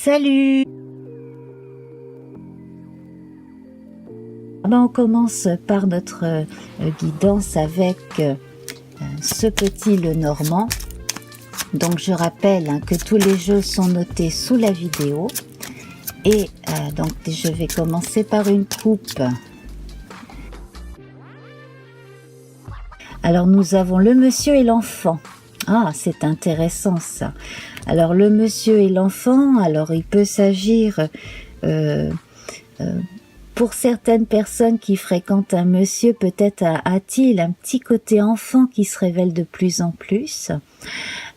Salut! On commence par notre guidance avec ce petit Lenormand. Donc je rappelle que tous les jeux sont notés sous la vidéo. Et donc je vais commencer par une coupe. Alors nous avons le monsieur et l'enfant. Ah, c'est intéressant ça. Alors le monsieur et l'enfant, alors il peut s'agir pour certaines personnes qui fréquentent un monsieur, peut-être a-t-il un petit côté enfant qui se révèle de plus en plus.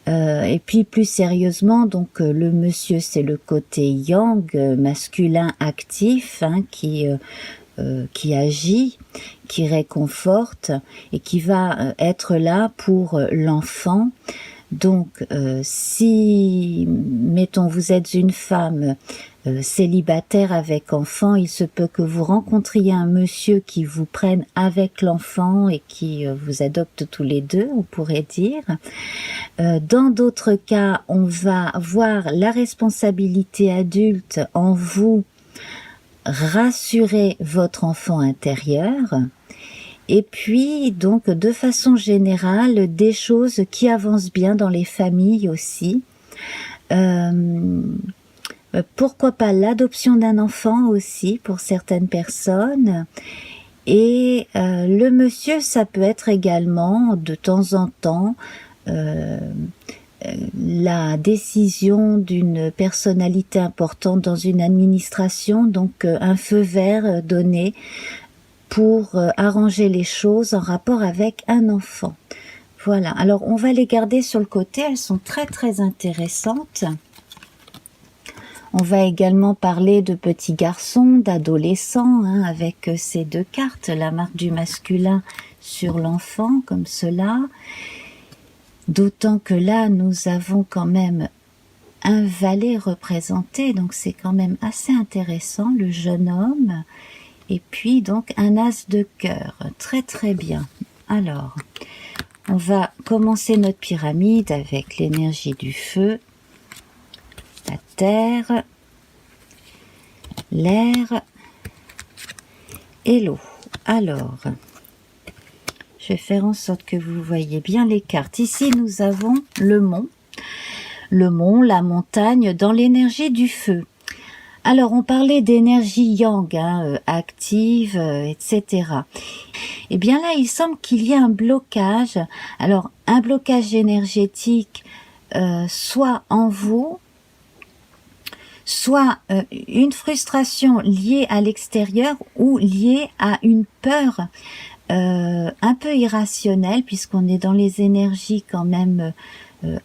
Et puis plus sérieusement, donc le monsieur c'est le côté yang, masculin actif, qui agit, qui réconforte et qui va être là pour l'enfant. Donc si, mettons, vous êtes une femme célibataire avec enfant, il se peut que vous rencontriez un monsieur qui vous prenne avec l'enfant et qui vous adopte tous les deux, on pourrait dire. Dans d'autres cas, on va voir la responsabilité adulte en vous rassurer votre enfant intérieur. Et puis, donc, de façon générale, des choses qui avancent bien dans les familles aussi. Pourquoi pas l'adoption d'un enfant aussi pour certaines personnes. Et le monsieur, ça peut être également, de temps en temps, la décision d'une personnalité importante dans une administration, donc un feu vert donné pour arranger les choses en rapport avec un enfant. Voilà, alors on va les garder sur le côté, elles sont très très intéressantes. On va également parler de petits garçons, d'adolescents, avec ces deux cartes, la marque du masculin sur l'enfant, comme cela. D'autant que là, nous avons quand même un valet représenté, donc c'est quand même assez intéressant, le jeune homme. Et puis donc un as de cœur, très très bien. Alors, on va commencer notre pyramide avec l'énergie du feu, la terre, l'air et l'eau. Alors, je vais faire en sorte que vous voyez bien les cartes. Ici, nous avons le mont, la montagne dans l'énergie du feu. Alors, on parlait d'énergie yang, active, etc. Eh bien là, il semble qu'il y a un blocage. Alors, un blocage énergétique, soit en vous, soit une frustration liée à l'extérieur ou liée à une peur un peu irrationnelle, puisqu'on est dans les énergies quand même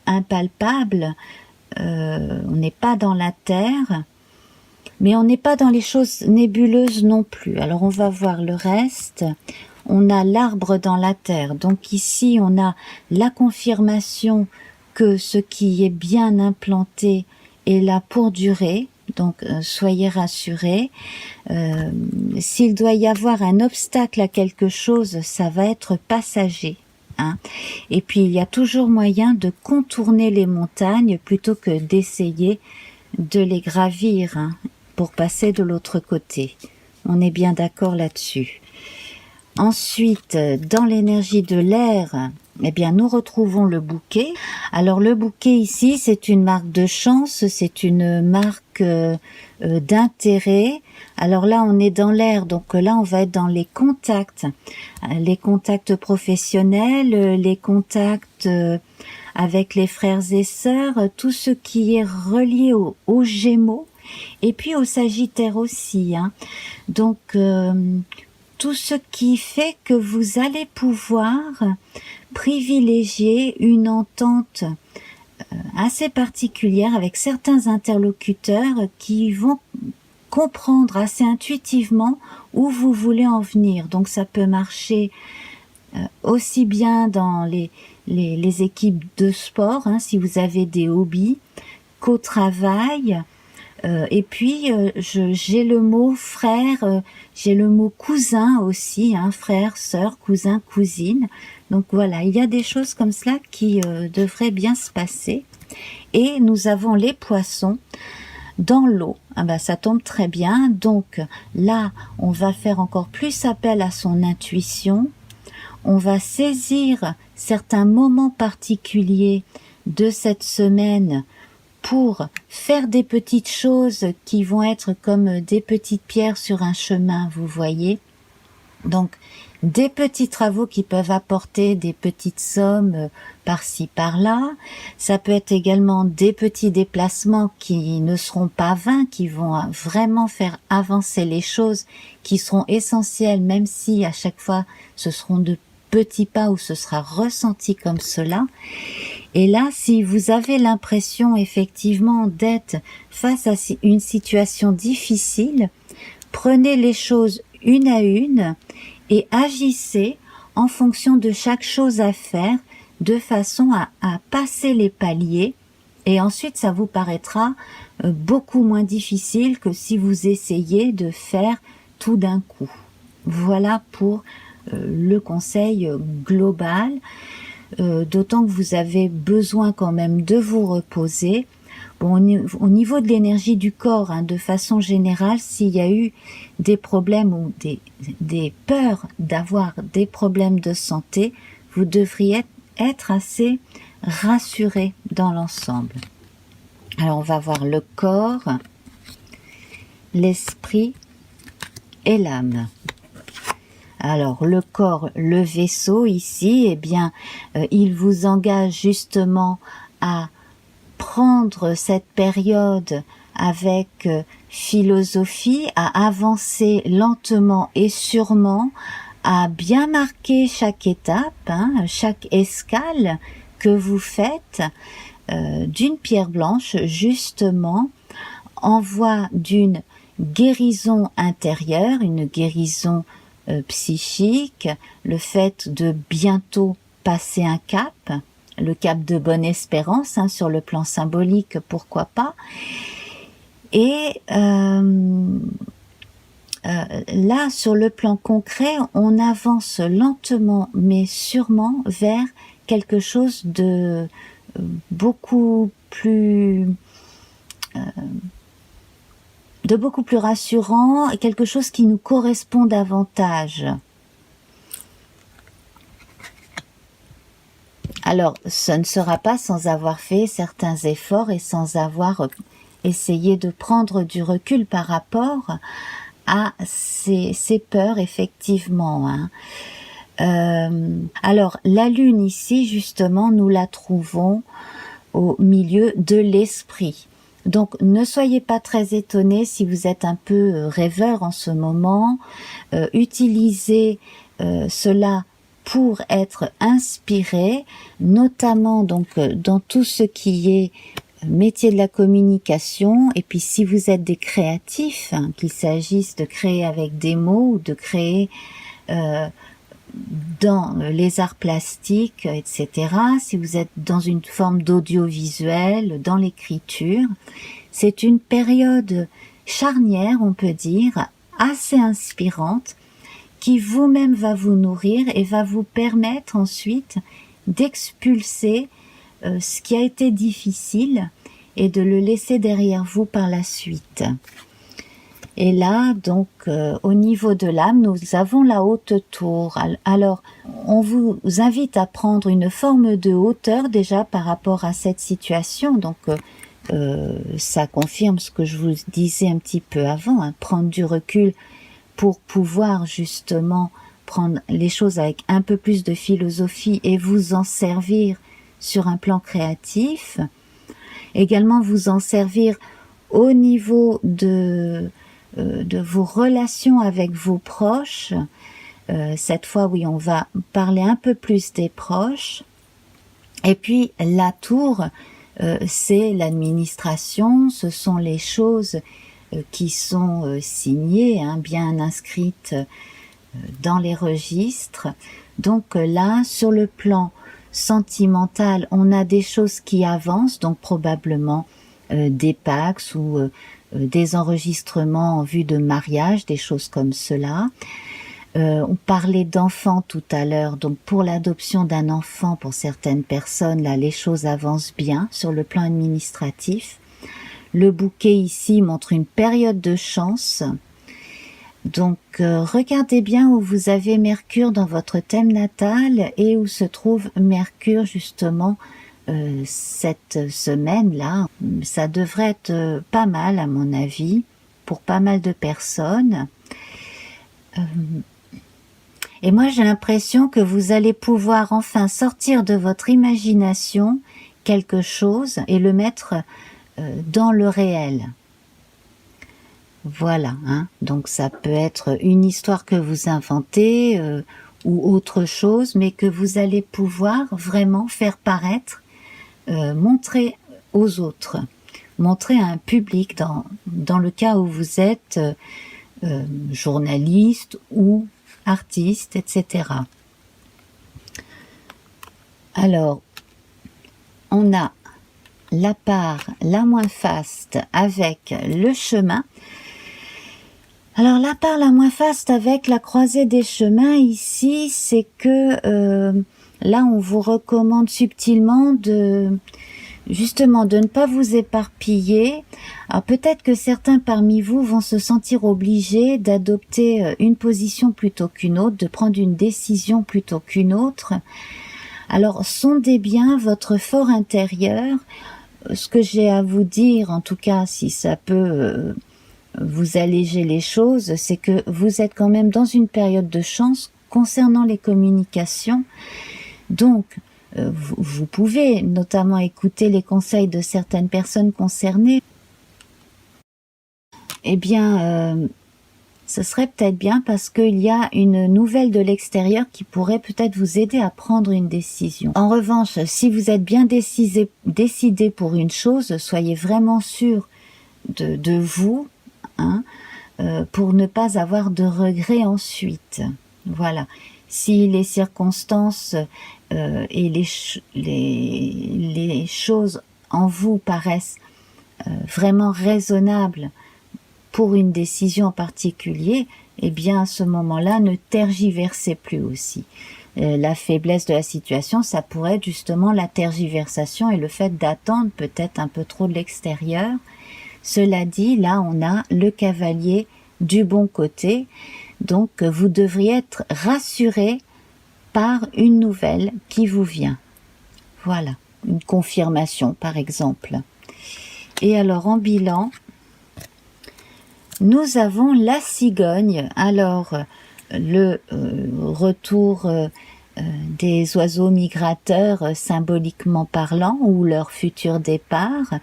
impalpables. On n'est pas dans la terre. Mais on n'est pas dans les choses nébuleuses non plus. Alors on va voir le reste. On a l'arbre dans la terre. Donc ici on a la confirmation que ce qui est bien implanté est là pour durer. Donc soyez rassurés. S'il doit y avoir un obstacle à quelque chose, ça va être passager. Et puis il y a toujours moyen de contourner les montagnes plutôt que d'essayer de les gravir, pour passer de l'autre côté. On est bien d'accord là-dessus. Ensuite, dans l'énergie de l'air, eh bien, nous retrouvons le bouquet. Alors, le bouquet ici, c'est une marque de chance, c'est une marque d'intérêt. Alors là, on est dans l'air, donc là, on va être dans les contacts professionnels, les contacts avec les frères et sœurs, tout ce qui est relié aux Gémeaux, et puis au Sagittaire aussi. Donc, tout ce qui fait que vous allez pouvoir privilégier une entente assez particulière avec certains interlocuteurs qui vont comprendre assez intuitivement où vous voulez en venir. Donc ça peut marcher aussi bien dans les équipes de sport, si vous avez des hobbies, qu'au travail. Et puis j'ai le mot frère, j'ai le mot cousin aussi, frère, sœur, cousin, cousine. Donc voilà, il y a des choses comme cela qui devraient bien se passer. Et nous avons les poissons dans l'eau. Ah ben, ça tombe très bien. Donc là, on va faire encore plus appel à son intuition. On va saisir certains moments particuliers de cette semaine pour faire des petites choses qui vont être comme des petites pierres sur un chemin, vous voyez. Donc, des petits travaux qui peuvent apporter des petites sommes par-ci, par-là. Ça peut être également des petits déplacements qui ne seront pas vains, qui vont vraiment faire avancer les choses, qui seront essentiels, même si à chaque fois ce seront de petits pas où ce sera ressenti comme cela. Et là, si vous avez l'impression effectivement d'être face à une situation difficile, prenez les choses une à une et agissez en fonction de chaque chose à faire de façon à passer les paliers, et ensuite ça vous paraîtra beaucoup moins difficile que si vous essayez de faire tout d'un coup. Voilà pour le conseil global, d'autant que vous avez besoin quand même de vous reposer. Bon, au niveau de l'énergie du corps, de façon générale, s'il y a eu des problèmes ou des peurs d'avoir des problèmes de santé, vous devriez être assez rassuré dans l'ensemble. Alors, on va voir le corps, l'esprit et l'âme. Alors, le corps, le vaisseau ici, eh bien, il vous engage justement à prendre cette période avec philosophie, à avancer lentement et sûrement, à bien marquer chaque étape, chaque escale que vous faites d'une pierre blanche, justement, en voie d'une guérison intérieure, une guérison psychique, le fait de bientôt passer un cap, le cap de bonne espérance, sur le plan symbolique, pourquoi pas. Et là, sur le plan concret, on avance lentement mais sûrement vers quelque chose de beaucoup plus rassurant, quelque chose qui nous correspond davantage. Alors, ce ne sera pas sans avoir fait certains efforts et sans avoir essayé de prendre du recul par rapport à ces peurs, effectivement. Alors, la lune ici, justement, nous la trouvons au milieu de l'esprit. Donc, ne soyez pas très étonnés si vous êtes un peu rêveur en ce moment. Utilisez cela pour être inspiré, notamment donc dans tout ce qui est métier de la communication. Et puis si vous êtes des créatifs, qu'il s'agisse de créer avec des mots ou de créer dans les arts plastiques, etc. Si vous êtes dans une forme d'audiovisuel, dans l'écriture, c'est une période charnière, on peut dire, assez inspirante, qui vous-même va vous nourrir et va vous permettre ensuite d'expulser ce qui a été difficile et de le laisser derrière vous par la suite. Et là, donc, au niveau de l'âme, nous avons la haute tour. Alors, on vous invite à prendre une forme de hauteur déjà par rapport à cette situation. Donc, ça confirme ce que je vous disais un petit peu avant, prendre du recul pour pouvoir justement prendre les choses avec un peu plus de philosophie et vous en servir sur un plan créatif. Également vous en servir au niveau de vos relations avec vos proches. Cette fois, oui, on va parler un peu plus des proches. Et puis la tour, c'est l'administration, ce sont les choses qui sont signées, bien inscrites dans les registres. Donc là, sur le plan sentimental, on a des choses qui avancent, donc probablement des pax ou des enregistrements en vue de mariage, des choses comme cela. On parlait d'enfants tout à l'heure, donc pour l'adoption d'un enfant, pour certaines personnes, là, les choses avancent bien sur le plan administratif. Le bouquet ici montre une période de chance. Donc, regardez bien où vous avez Mercure dans votre thème natal et où se trouve Mercure justement cette semaine-là. Ça devrait être pas mal à mon avis pour pas mal de personnes. Et moi j'ai l'impression que vous allez pouvoir enfin sortir de votre imagination quelque chose et le mettre dans le réel. Voilà, hein. Donc ça peut être une histoire que vous inventez ou autre chose, mais que vous allez pouvoir vraiment faire paraître, montrer aux autres, montrer à un public dans le cas où vous êtes journaliste ou artiste, etc. Alors, on a la part la moins faste avec le chemin. Alors la part la moins faste avec la croisée des chemins ici, c'est que là on vous recommande subtilement justement de ne pas vous éparpiller. Alors peut-être que certains parmi vous vont se sentir obligés d'adopter une position plutôt qu'une autre, de prendre une décision plutôt qu'une autre. Alors sondez bien votre fort intérieur. Ce que j'ai à vous dire, en tout cas si ça peut vous alléger les choses, c'est que vous êtes quand même dans une période de chance concernant les communications. Donc, vous pouvez notamment écouter les conseils de certaines personnes concernées. Eh bien, ce serait peut-être bien parce qu'il y a une nouvelle de l'extérieur qui pourrait peut-être vous aider à prendre une décision. En revanche, si vous êtes bien décidé pour une chose, soyez vraiment sûr de vous, hein, pour ne pas avoir de regrets ensuite. Voilà. Si les circonstances et les choses en vous paraissent vraiment raisonnables pour une décision en particulier, eh bien à ce moment-là, ne tergiversez plus aussi. La faiblesse de la situation, ça pourrait être justement la tergiversation et le fait d'attendre peut-être un peu trop de l'extérieur. Cela dit, là on a le cavalier du bon côté, donc vous devriez être rassuré par une nouvelle qui vous vient. Voilà, une confirmation par exemple. Et alors en bilan, nous avons la cigogne. Alors le retour des oiseaux migrateurs symboliquement parlant ou leur futur départ.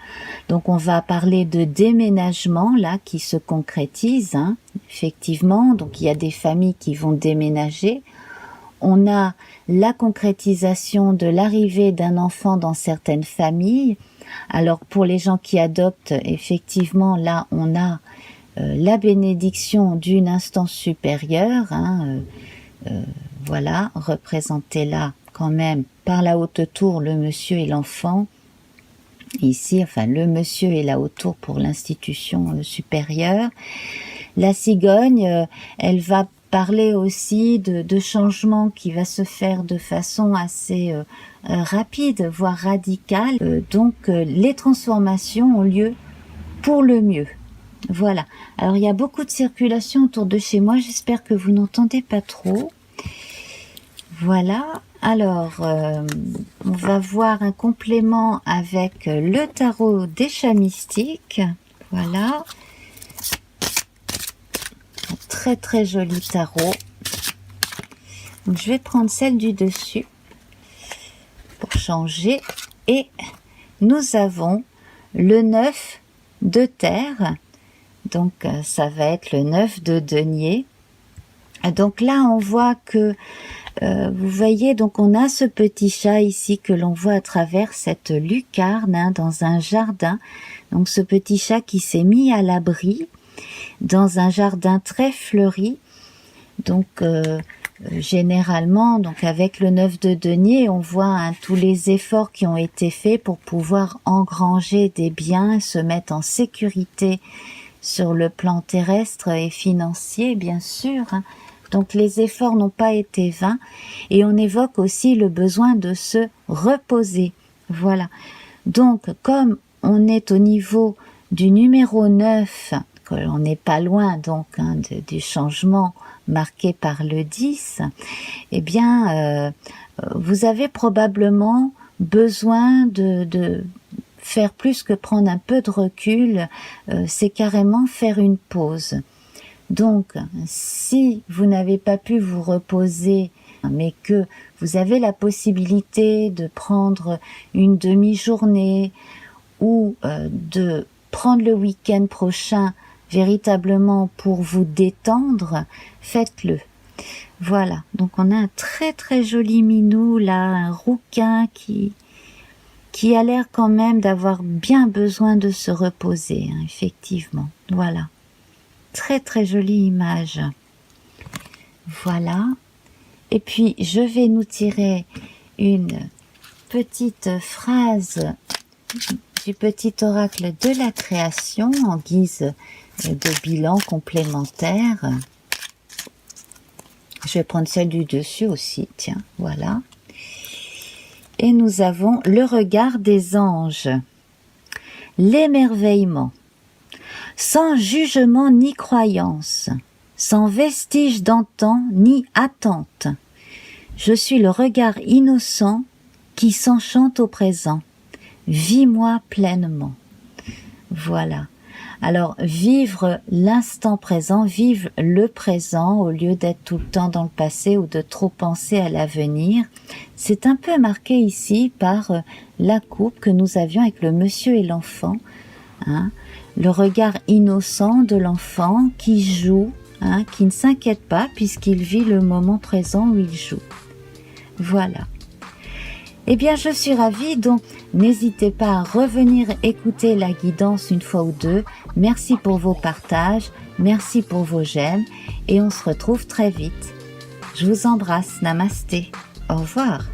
Donc on va parler de déménagement là qui se concrétise, hein, effectivement. Donc il y a des familles qui vont déménager. On a la concrétisation de l'arrivée d'un enfant dans certaines familles. Alors pour les gens qui adoptent, effectivement là on a la bénédiction d'une instance supérieure, hein, voilà, représenté là quand même par la haute tour, le monsieur et l'enfant. Ici, enfin le monsieur et la haute tour pour l'institution supérieure. La cigogne, elle va parler aussi de changements qui va se faire de façon assez rapide, voire radicale. Donc les transformations ont lieu pour le mieux. Voilà. Alors il y a beaucoup de circulation autour de chez moi. J'espère que vous n'entendez pas trop. Voilà. Alors on va voir un complément avec le tarot des chats mystiques. Voilà. Un très très joli tarot. Donc je vais prendre celle du dessus pour changer. Et nous avons le 9 de terre. Donc ça va être le 9 de denier. Donc là on voit que vous voyez, donc on a ce petit chat ici que l'on voit à travers cette lucarne, hein, dans un jardin. Donc ce petit chat qui s'est mis à l'abri dans un jardin très fleuri. Donc généralement, donc avec le 9 de denier, on voit, hein, tous les efforts qui ont été faits pour pouvoir engranger des biens, se mettre en sécurité sur le plan terrestre et financier, bien sûr, hein. Donc les efforts n'ont pas été vains et on évoque aussi le besoin de se reposer. Voilà. Donc comme on est au niveau du numéro 9, on n'est pas loin donc du changement marqué par le 10, eh bien, vous avez probablement besoin de faire plus que prendre un peu de recul, c'est carrément faire une pause. Donc, si vous n'avez pas pu vous reposer, mais que vous avez la possibilité de prendre une demi-journée ou de prendre le week-end prochain véritablement pour vous détendre, faites-le. Voilà, donc on a un très très joli minou là, un rouquin qui a l'air quand même d'avoir bien besoin de se reposer, effectivement. Voilà, très très jolie image. Voilà, et puis je vais nous tirer une petite phrase du petit oracle de la création en guise de bilan complémentaire. Je vais prendre celle du dessus aussi, tiens, voilà. Et nous avons le regard des anges. L'émerveillement. Sans jugement ni croyance, sans vestige d'antan ni attente. Je suis le regard innocent qui s'enchante au présent. Vis-moi pleinement. Voilà. Alors, vivre l'instant présent, vivre le présent au lieu d'être tout le temps dans le passé ou de trop penser à l'avenir, c'est un peu marqué ici par la coupe que nous avions avec le monsieur et l'enfant, le regard innocent de l'enfant qui joue, qui ne s'inquiète pas puisqu'il vit le moment présent où il joue. Voilà. Eh bien, je suis ravie, donc n'hésitez pas à revenir écouter la guidance une fois ou deux. Merci pour vos partages, merci pour vos j'aime, et on se retrouve très vite. Je vous embrasse, namasté, au revoir.